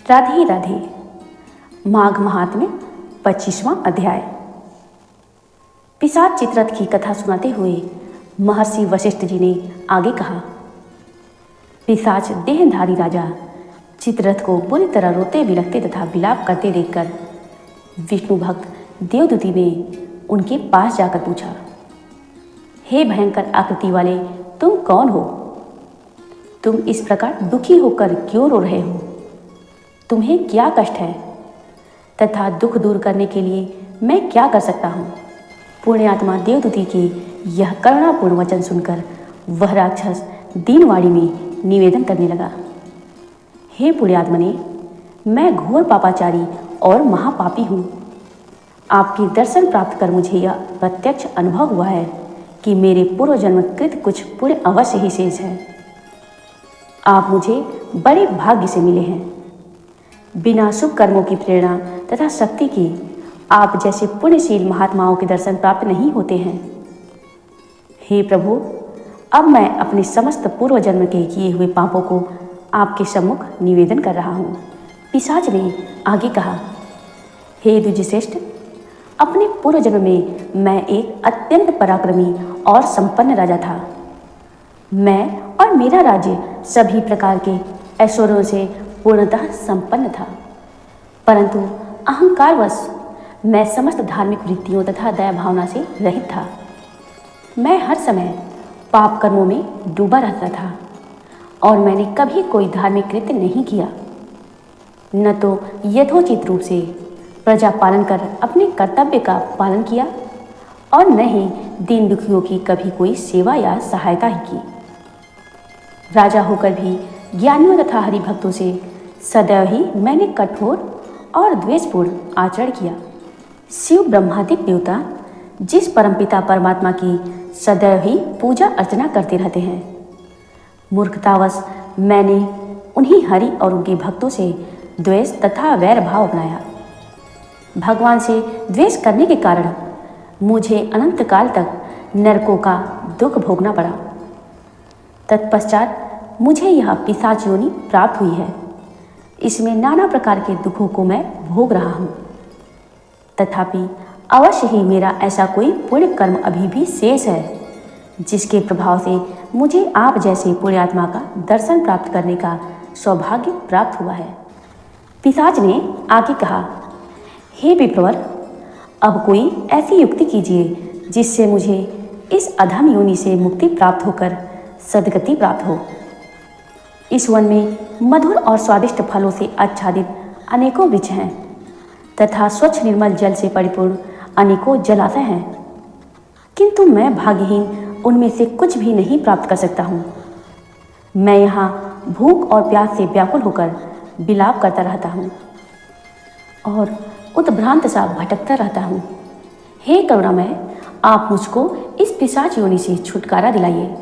राधे राधे। माघ महात्म्य 25वां अध्याय। पिशाच चित्ररथ की कथा सुनाते हुए महर्षि वशिष्ठ जी ने आगे कहा। पिशाच देहधारी राजा चित्ररथ को बुरी तरह रोते बिलखते तथा विलाप करते देखकर विष्णु भक्त देवदूति ने उनके पास जाकर पूछा, हे भयंकर आकृति वाले, तुम कौन हो? तुम इस प्रकार दुखी होकर क्यों रो रहे हो? तुम्हें क्या कष्ट है तथा दुख दूर करने के लिए मैं क्या कर सकता हूँ? पुण्यात्मा देवदूति के यह करुणापूर्ण वचन सुनकर वह राक्षस दीनवाणी में निवेदन करने लगा, हे पुण्यात्मने, मैं घोर पापाचारी और महापापी हूँ। आपके दर्शन प्राप्त कर मुझे यह प्रत्यक्ष अनुभव हुआ है कि मेरे पूर्व जन्म कृत कुछ पुण्य अवश्य ही शेष है। आप मुझे बड़े भाग्य से मिले हैं। बिना शुभ कर्मों की प्रेरणा तथा शक्ति के आप जैसे पुण्यशील महात्माओं के दर्शन प्राप्त नहीं होते हैं। हे प्रभु, अब मैं अपने समस्त पूर्व जन्म के किए हुए पापों को आपके सम्मुख निवेदन कर रहा हूँ। पिशाच ने आगे कहा, हे द्विजश्रेष्ठ, अपने पूर्व जन्म में मैं एक अत्यंत पराक्रमी और संपन्न राजा था। मैं और मेरा राज्य सभी प्रकार के ऐश्वर्यों से पूर्णतः संपन्न था, परंतु अहंकारवश मैं समस्त धार्मिक वृत्तियों तथा दया भावना से रहित था। मैं हर समय पाप कर्मों में डूबा रहता था और मैंने कभी कोई धार्मिक कृत्य नहीं किया, न तो यथोचित रूप से प्रजा पालन कर अपने कर्तव्य का पालन किया और न ही दीन दुखियों की कभी कोई सेवा या सहायता ही की। राजा होकर भी ज्ञानियों तथा हरिभक्तों से सदैव ही मैंने कठोर और द्वेषपूर्ण आचरण किया। शिव ब्रह्मादिक देवता जिस परमपिता परमात्मा की सदैव ही पूजा अर्चना करते रहते हैं, मूर्खतावश मैंने उन्हीं हरि और उनके भक्तों से द्वेष तथा वैर भाव अपनाया। भगवान से द्वेष करने के कारण मुझे अनंत काल तक नरकों का दुख भोगना पड़ा। तत्पश्चात मुझे यह पिशाच योनि प्राप्त हुई है। इसमें नाना प्रकार के दुखों को मैं भोग रहा हूँ। तथापि अवश्य ही मेरा ऐसा कोई पुण्य कर्म अभी भी शेष है, जिसके प्रभाव से मुझे आप जैसे पुण्यात्मा का दर्शन प्राप्त करने का सौभाग्य प्राप्त हुआ है। पिशाच ने आगे कहा, हे विप्रवर, अब कोई ऐसी युक्ति कीजिए जिससे मुझे इस अधम योनि से मुक्ति प्राप्त होकर सद्गति प्राप्त हो। इस वन में मधुर और स्वादिष्ट फलों से आच्छादित अनेकों वृक्ष हैं तथा स्वच्छ निर्मल जल से परिपूर्ण अनेकों जलाशय हैं, किंतु मैं भाग्यहीन उनमें से कुछ भी नहीं प्राप्त कर सकता हूँ। मैं यहाँ भूख और प्यास से व्याकुल होकर विलाप करता रहता हूँ और उत्भ्रांत सा भटकता रहता हूँ। हे करुणामय, आप मुझको इस पिशाच योनि से छुटकारा दिलाइए।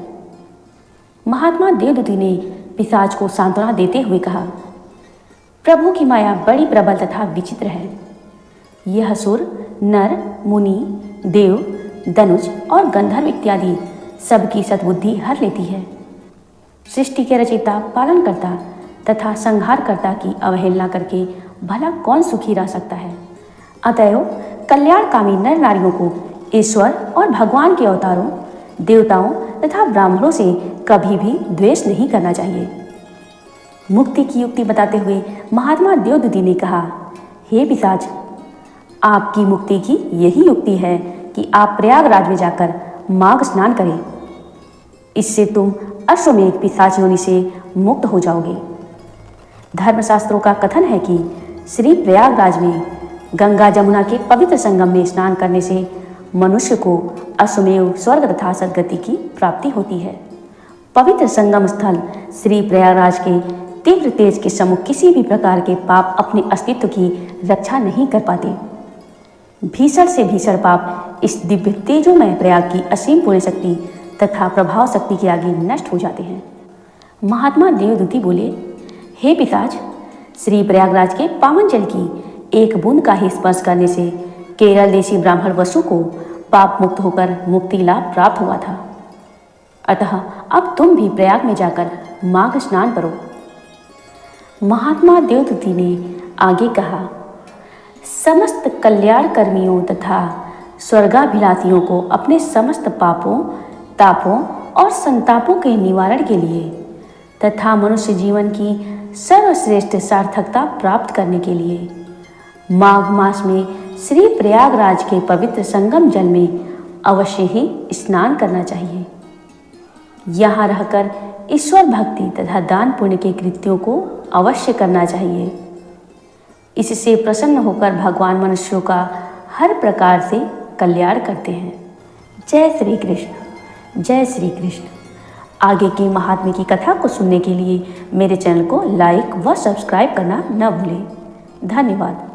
महात्मा देवदूति ने पिशाच को सांत्वना देते हुए कहा, प्रभु की माया बड़ी प्रबल तथा विचित्र है। यह असुर, नर, मुनि, देव, धनुज और गंधर्व इत्यादि सबकी सद्बुद्धि हर लेती है। सृष्टि के रचयिता, पालनकर्ता तथा संहारकर्ता की अवहेलना करके भला कौन सुखी रह सकता है? अतएव कल्याणकामी नर नारियों को ईश्वर और भगवान के अवतारों, देवताओं तथा ब्राह्मणों से कभी भी द्वेष नहीं करना चाहिए। मुक्ति की युक्ति बताते हुए महात्मा देवदूति ने कहा, हे पिशाच, आपकी मुक्ति की यही युक्ति है कि आप प्रयागराज में जाकर माघ स्नान करें। इससे तुम अश्वमेध पिशाच योनि से मुक्त हो जाओगे। धर्मशास्त्रों का कथन है कि श्री प्रयागराज में गंगा जमुना के पवित्र संगम में स्नान करने से मनुष्य को अश्वमेव स्वर्ग तथा सद्गति की प्राप्ति होती है। पवित्र संगम स्थल श्री प्रयागराज के तीव्र तेज के सम्मुख किसी भी प्रकार के पाप अपने अस्तित्व की रक्षा नहीं कर पाते। भीषण से भीषण पाप इस दिव्य तेजोमय प्रयाग की असीम पुण्य शक्ति तथा प्रभाव शक्ति के आगे नष्ट हो जाते हैं। महात्मा देवदूति बोले, हे पिशाच, श्री प्रयागराज के पावन जल की एक बूंद का ही स्पर्श करने से केरल देशी ब्राह्मण वसु को पाप मुक्त होकर मुक्ति लाभ प्राप्त हुआ था। अतः अब तुम भी प्रयाग में जाकर माघ स्नान करो। महात्मा देवदत्ती ने आगे कहा, समस्त कल्याण कर्मियों तथा स्वर्गाभिलाषियों को अपने समस्त पापों, तापों और संतापों के निवारण के लिए तथा मनुष्य जीवन की सर्वश्रेष्ठ सार्थकता प्राप्त करने के लिए माघ मास में श्री प्रयागराज के पवित्र संगम जल में अवश्य ही स्नान करना चाहिए। यहाँ रहकर ईश्वर भक्ति तथा दान पुण्य के कृत्यों को अवश्य करना चाहिए। इससे प्रसन्न होकर भगवान मनुष्यों का हर प्रकार से कल्याण करते हैं। जय श्री कृष्ण, जय श्री कृष्ण। आगे की महात्म्य की कथा को सुनने के लिए मेरे चैनल को लाइक व सब्सक्राइब करना न भूलें। धन्यवाद।